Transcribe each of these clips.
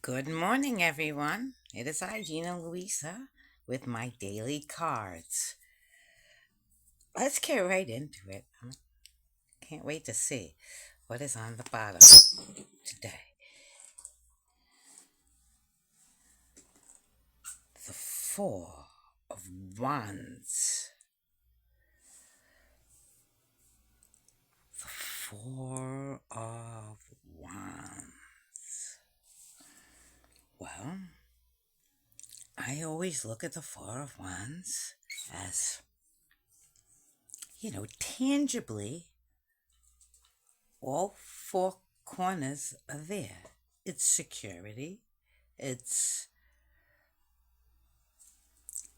Good morning, everyone. It is I, Gina Luisa, with my daily cards. Let's get right into it. I can't wait to see what is on the bottom today. The Four of Wands. The Four of Wands. Well, I always look at the Four of Wands as, tangibly, all four corners are there. It's security. It's,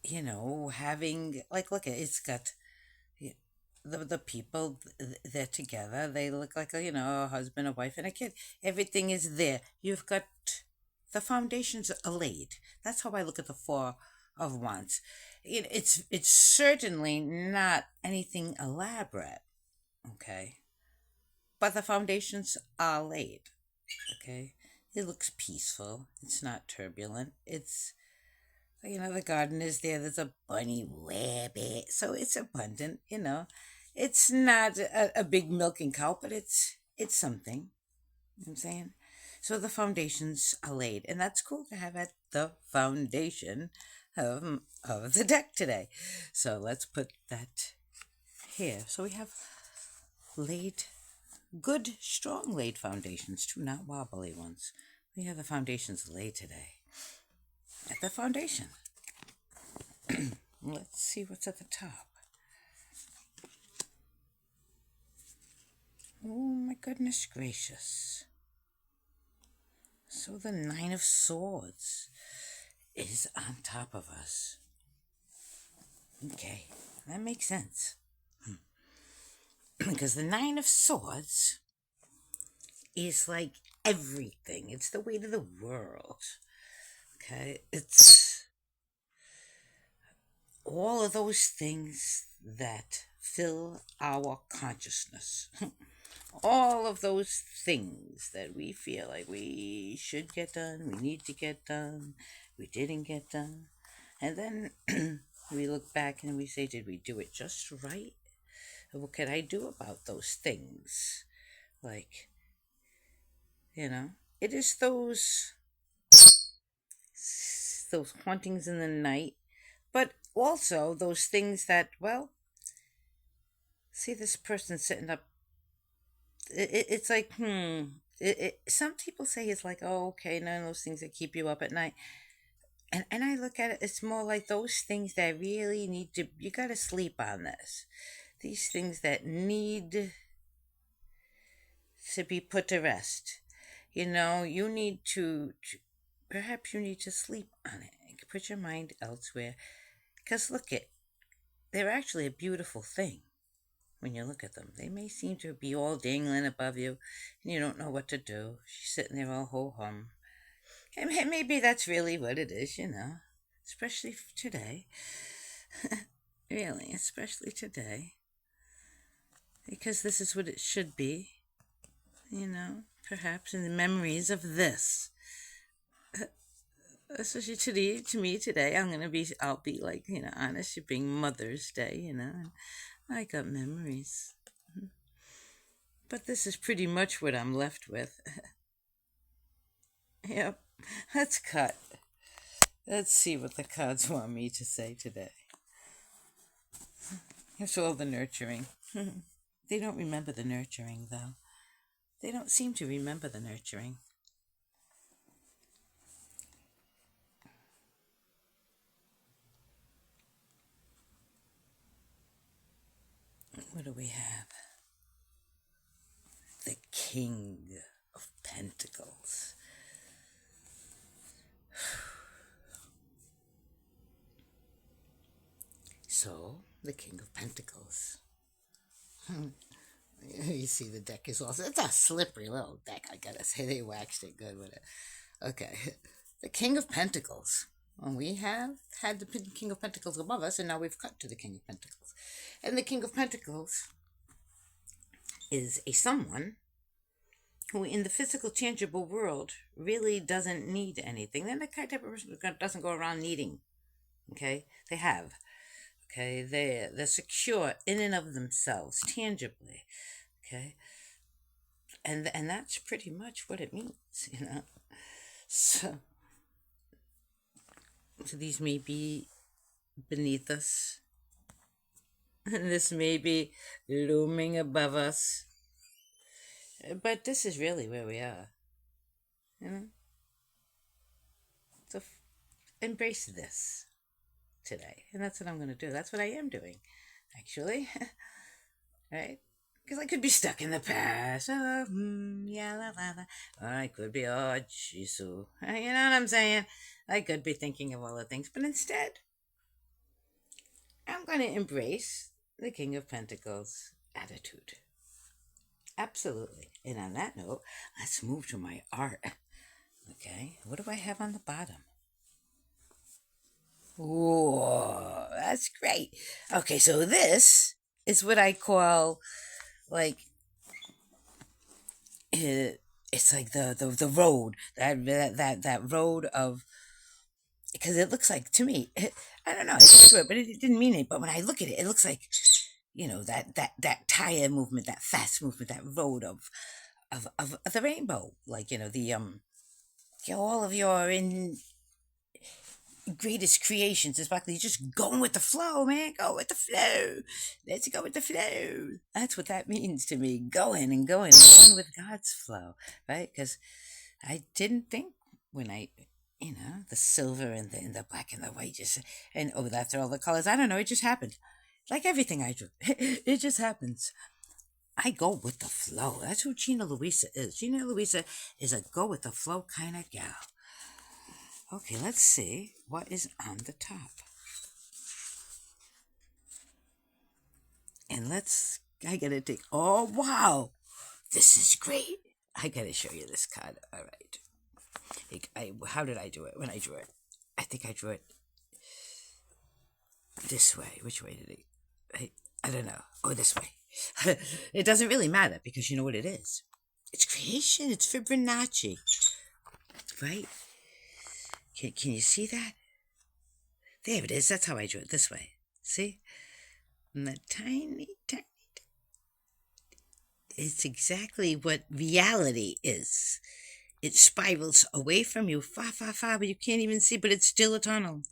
having, like, look at it, it's got the people, they're together. They look like, a husband, a wife, and a kid. Everything is there. You've got the foundations are laid. That's how I look at the Four of Wands. It's certainly not anything elaborate, okay? But the foundations are laid, okay? It looks peaceful. It's not turbulent. The garden is there. There's a bunny rabbit. So it's abundant. It's not a big milking cow, but it's something. You know what I'm saying? So the foundations are laid. And that's cool to have at the foundation of the deck today. So let's put that here. So we have laid good, strong laid foundations, too, not wobbly ones. We have the foundations laid today. At the foundation. Let's see what's at the top. Oh my goodness gracious. So the Nine of Swords is on top of us. Okay, that makes sense. Because the Nine of Swords is like everything. It's the weight of the world. Okay, it's all of those things that fill our consciousness. All of those things that we feel like we should get done, we need to get done, we didn't get done. And then we look back and we say, did we do it just right? What could I do about those things? Like, it is those hauntings in the night, but also those things that, well, see this person sitting up. It's like, some people say it's like, oh, okay, none of those things that keep you up at night. And I look at it, it's more like those things that really you got to sleep on this. These things that need to be put to rest. Perhaps you need to sleep on it. Put your mind elsewhere. Because they're actually a beautiful thing when you look at them. They may seem to be all dangling above you and you don't know what to do. She's sitting there all ho hum. And maybe that's really what it is. Especially today. Really, especially today. Because this is what it should be. Perhaps in the memories of this. Especially to me today, I'll be like, honest, it being Mother's Day, and I got memories. But this is pretty much what I'm left with. Yep, let's cut. Let's see what the cards want me to say today. Here's all the nurturing. They don't remember the nurturing, though. They don't seem to remember the nurturing. What do we have? The King of Pentacles. So, the King of Pentacles. You see the deck is also, it's a slippery little deck, I gotta say. They waxed it good with it. Okay, the King of Pentacles. Well, we have had the King of Pentacles above us, and now we've cut to the King of Pentacles. And the King of Pentacles is a someone who in the physical, tangible world really doesn't need anything. They're the kind of person who doesn't go around needing. Okay, they have. Okay, they're secure in and of themselves, tangibly. Okay, and that's pretty much what it means. So, so these may be beneath us, and this may be looming above us, but this is really where we are. You know, so embrace this today, and that's what I'm going to do. That's what I am doing, actually. Right? Because I could be stuck in the past. Oh, yeah, la, la, la. Or I could be, oh, Jisoo. You know what I'm saying? I could be thinking of all the things, but instead, I'm going to embrace the King of Pentacles attitude. Absolutely. And on that note, let's move to my art. Okay, what do I have on the bottom? Whoa, that's great. Okay, so this is what I call like it's like the road that road of, because it looks like to me I don't know, I just drew it, but it didn't mean it. But when I look at it, it looks like that tire movement, that fast movement, that road of the rainbow, like the all of your in greatest creations is basically just going with the flow, man. Go with the flow. Let's go with the flow. That's what that means to me. Going and going with God's flow, right? Because I didn't think when the silver and the black and the white and after all the colors. I don't know. It just happened. Like everything I do, it just happens. I go with the flow. That's who Gina Luisa is. Gina Luisa is a go with the flow kind of gal. Okay, let's see what is on the top. And I gotta take, oh, wow. This is great. I gotta show you this card. All right. How did I do it when I drew it? I think I drew it this way. Which way did I don't know. Oh, this way. It doesn't really matter because you know what it is. It's creation. It's Fibonacci. Right? Can you see that? There it is. That's how I drew it. This way. See? And the tiny. It's exactly what reality is. It spirals away from you, far, but you can't even see, but it's still a tunnel.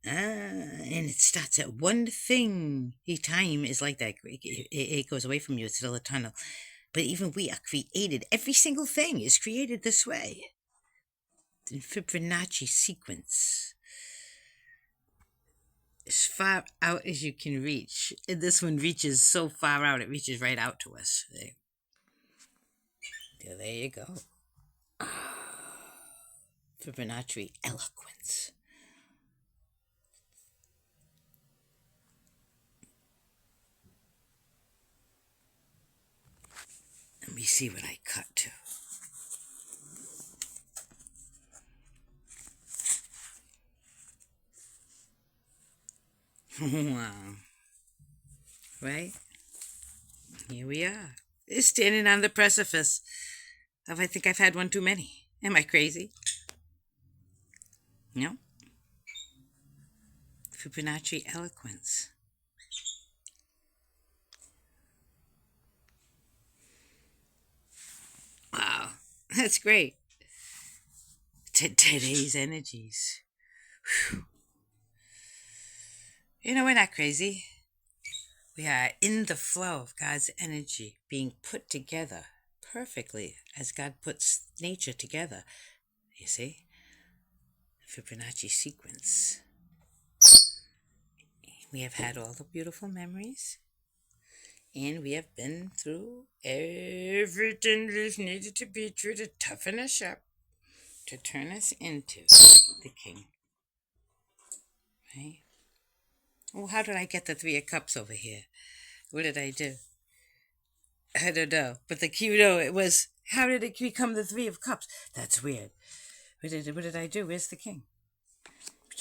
And it starts at one thing. Time is like that. It goes away from you. It's still a tunnel. But even we are created. Every single thing is created this way. The Fibonacci sequence. As far out as you can reach. And this one reaches so far out, it reaches right out to us. There you go. Fibonacci eloquence. Let me see what I cut to. Wow. Right? Here we are. Standing on the precipice of I think I've had one too many. Am I crazy? No? Fibonacci eloquence. Wow. That's great. Today's energies. Whew. We're not crazy. We are in the flow of God's energy being put together perfectly as God puts nature together. You see? Fibonacci sequence. We have had all the beautiful memories. And we have been through everything that is needed to be true to toughen us up, to turn us into the king. Right? Well, how did I get the Three of Cups over here? What did I do? I don't know. But it was, how did it become the Three of Cups? That's weird. What did I do? Where's the king?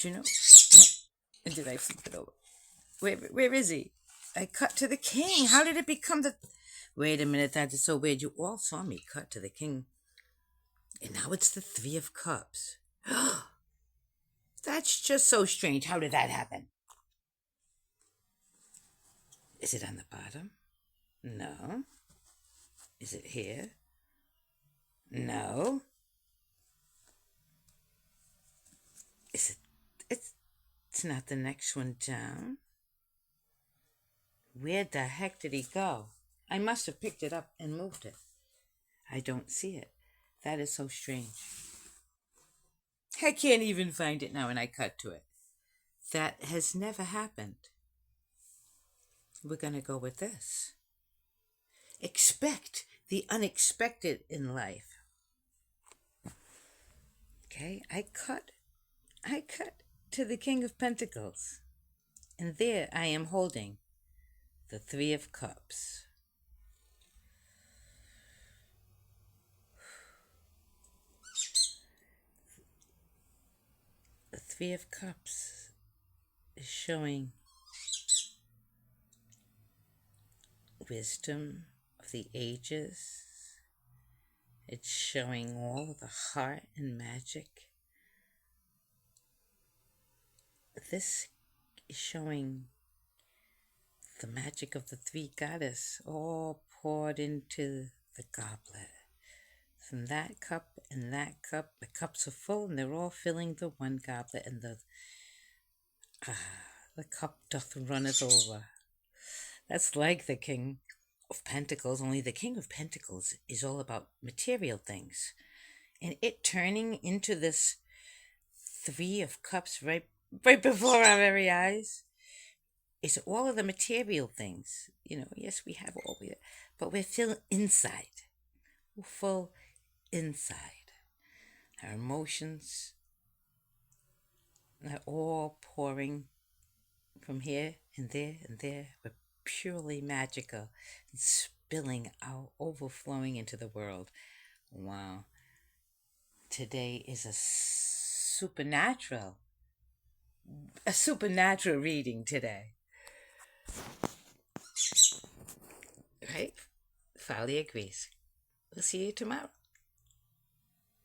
But did I flip it over? Where is he? I cut to the king. How did it become the... Wait a minute, that is so weird. You all saw me cut to the king. And now it's the Three of Cups. That's just so strange. How did that happen? Is it on the bottom? No. Is it here? No. Is it? It's not the next one down. Where the heck did he go? I must have picked it up and moved it. I don't see it. That is so strange. I can't even find it now, and I cut to it. That has never happened. We're going to go with this. Expect the unexpected in life. Okay, I cut to the King of Pentacles. And there I am holding the Three of Cups. The Three of Cups is showing wisdom of the ages. It's showing all the heart and magic. This is showing the magic of the three goddess all poured into the goblet. From that cup and that cup, the cups are full and they're all filling the one goblet, and the cup doth runneth over. That's like the King of Pentacles, only the King of Pentacles is all about material things. And it turning into this Three of Cups right before our very eyes is all of the material things. Yes, we have all we, but we're still inside. We're full inside. Our emotions are all pouring from here and there and there. We're purely magical and spilling out, overflowing into the world. Wow. Today is a supernatural reading today. Right? Folly agrees. We'll see you tomorrow.